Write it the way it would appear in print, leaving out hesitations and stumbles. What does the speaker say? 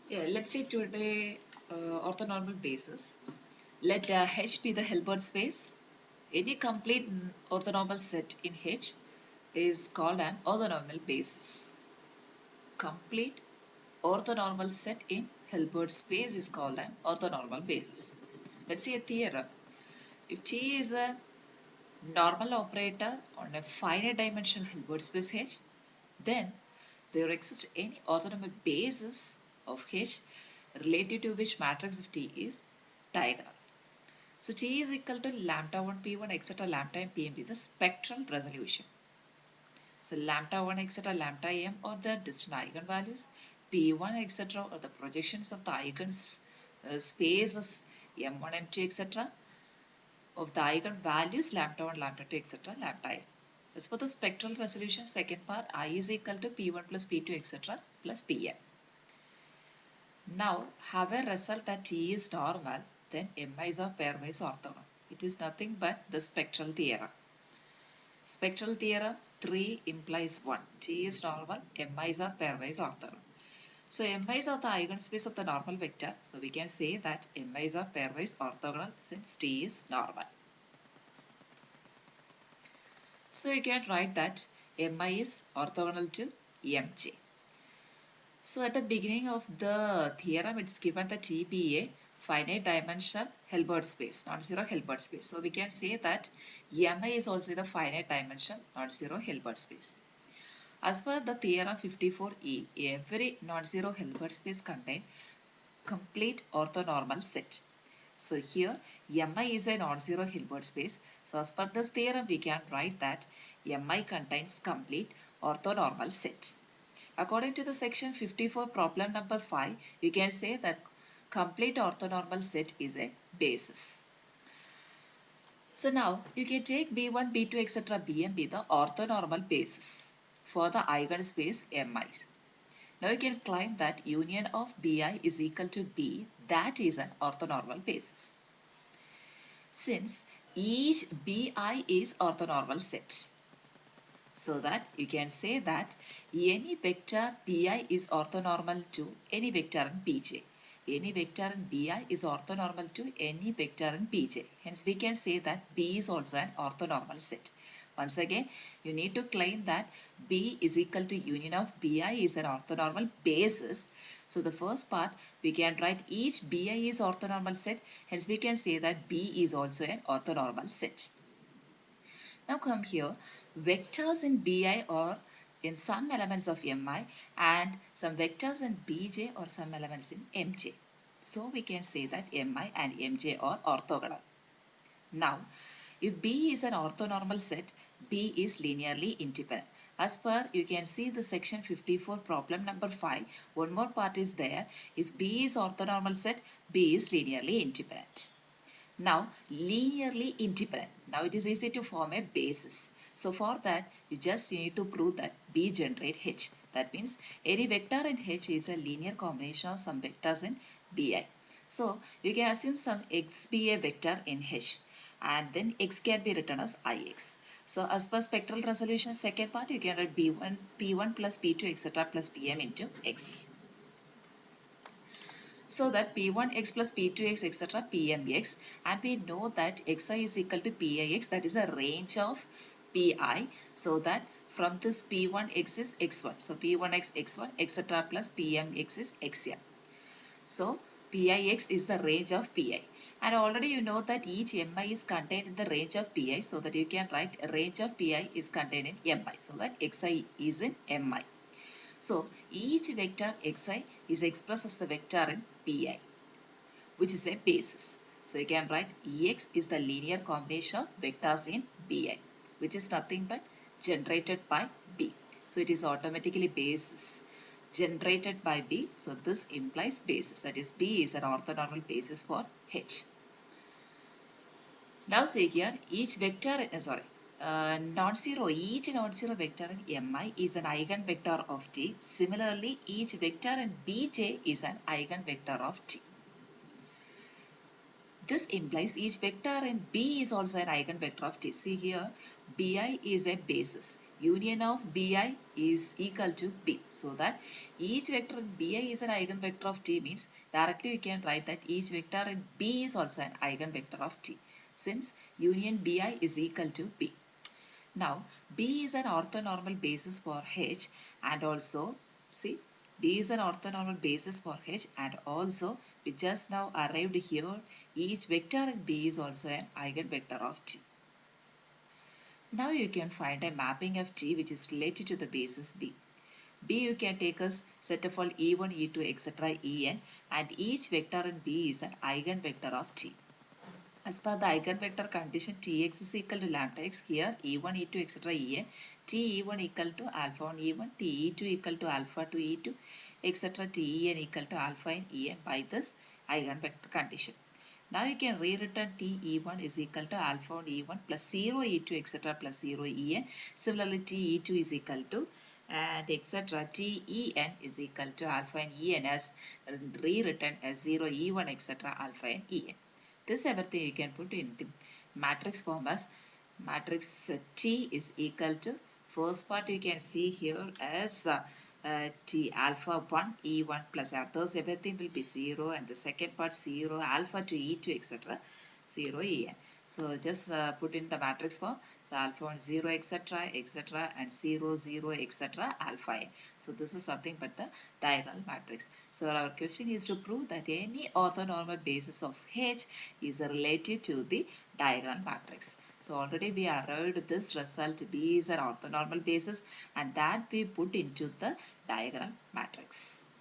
Yeah, let's say today orthonormal basis. Let H be the Hilbert space. Any complete orthonormal set in H is called an orthonormal basis. Complete orthonormal set in Hilbert space is called an orthonormal basis. Let's see a theorem. If T is a normal operator on a finite dimensional Hilbert space H, then there exists any orthonormal basis of H related to which matrix of T is diagonal. So T is equal to lambda 1 P1 etc. lambda m Pm be the spectral resolution. So lambda 1 etc. lambda m are the distant eigenvalues, P1 etc. are the projections of the eigen spaces m1, m2 etc. of the eigenvalues lambda 1, lambda 2 etc. lambda m. As for the spectral resolution, second part I is equal to P1 plus P2 etc. plus Pm. Now, have a result that T is normal, then MIs are pairwise orthogonal. It is nothing but the spectral theorem. Spectral theorem 3 implies 1. T is normal, MIs are pairwise orthogonal. So MIs are the eigenspace of the normal vector. So we can say that MIs are pairwise orthogonal since T is normal. So you can write that MI is orthogonal to MJ. So at the beginning of the theorem, it's given that T be a finite dimensional Hilbert space, non-zero Hilbert space. So we can say that Mi is also the finite dimensional non-zero Hilbert space. As per the theorem 54e, every non-zero Hilbert space contains complete orthonormal set. So here Mi is a non-zero Hilbert space. So as per this theorem, we can write that Mi contains complete orthonormal set. According to the section 54 problem number 5, you can say that complete orthonormal set is a basis. So now you can take B1, B2, etc. Bm be the orthonormal basis for the eigenspace Mi. Now you can claim that union of Bi is equal to B, that is an orthonormal basis. Since each Bi is orthonormal set, so that you can say that any vector Bi is orthonormal to any vector in Pj. Any vector in Bi is orthonormal to any vector in Pj. Hence we can say that B is also an orthonormal set. Once again, you need to claim that B is equal to union of Bi is an orthonormal basis. So the first part, we can write each Bi is orthonormal set. Hence we can say that B is also an orthonormal set. Now come here, vectors in Bi are in some elements of Mi and some vectors in Bj or some elements in Mj. So we can say that Mi and Mj are orthogonal. Now, if B is an orthonormal set, B is linearly independent. As per, you can see the section 54 problem number 5, one more part is there. If B is orthonormal set, B is linearly independent. Now, linearly independent. Now it is easy to form a basis. So for that, you just need to prove that B generate H. That means any vector in H is a linear combination of some vectors in Bi. So you can assume some x be a vector in H and then x can be written as Ix. So as per spectral resolution second part, you can write B1, P1 plus P2 etc. plus Pm into x. So that P1x plus P2x etc. Pmx, and we know that xi is equal to Pix, that is a range of Pi, so that from this P1x is x1, so P1x x1 etc. plus Pmx is xm. So Pix is the range of Pi. And already you know that each Mi is contained in the range of Pi, so that you can write a range of Pi is contained in Mi, so that xi is in Mi. So each vector xi is expressed as the vector in Pi, which is a basis. So you can write Ex is the linear combination of vectors in Bi, which is nothing but generated by B. So it is automatically basis generated by B. So this implies basis. That is, B is an orthonormal basis for H. Now say here, each vector, non-zero, each non-zero vector in Mi is an eigenvector of T. Similarly, each vector in Bj is an eigenvector of T. This implies each vector in B is also an eigenvector of T. See here, Bi is a basis. union of Bi is equal to B. So that each vector in Bi is an eigenvector of T means directly we can write that each vector in B is also an eigenvector of T, since union Bi is equal to B. Now, B is an orthonormal basis for H, and also, see, B is an orthonormal basis for H, and also we just now arrived here, each vector in B is also an eigenvector of T. Now you can find a mapping of T which is related to the basis B. B you can take as set of all E1, E2, etc. En, and each vector in B is an eigenvector of T. As per the eigenvector condition Tx is equal to lambda x, here E1, E2, etc. En, Te1 equal to alpha on E1, Te2 equal to alpha to E2, etc. Ten equal to alpha in En by this eigenvector condition. Now you can rewritten Te1 is equal to alpha on E1 plus 0 E2 etc. plus 0 En. Similarly Te2 is equal to and etc. Ten is equal to alpha in En as rewritten as 0 E1 etc. alpha in En. This everything you can put in the matrix form as matrix T is equal to, first part you can see here as T alpha 1 E1 plus others everything will be 0, and the second part 0 alpha to E2 etc. 0 En. So just put in the matrix form. So alpha 1 0 etc. and 0 0 etc. alpha n. So this is nothing but the diagonal matrix. So our question is to prove that any orthonormal basis of H is related to the diagonal matrix. So already we arrived this result B is an orthonormal basis, and that we put into the diagonal matrix.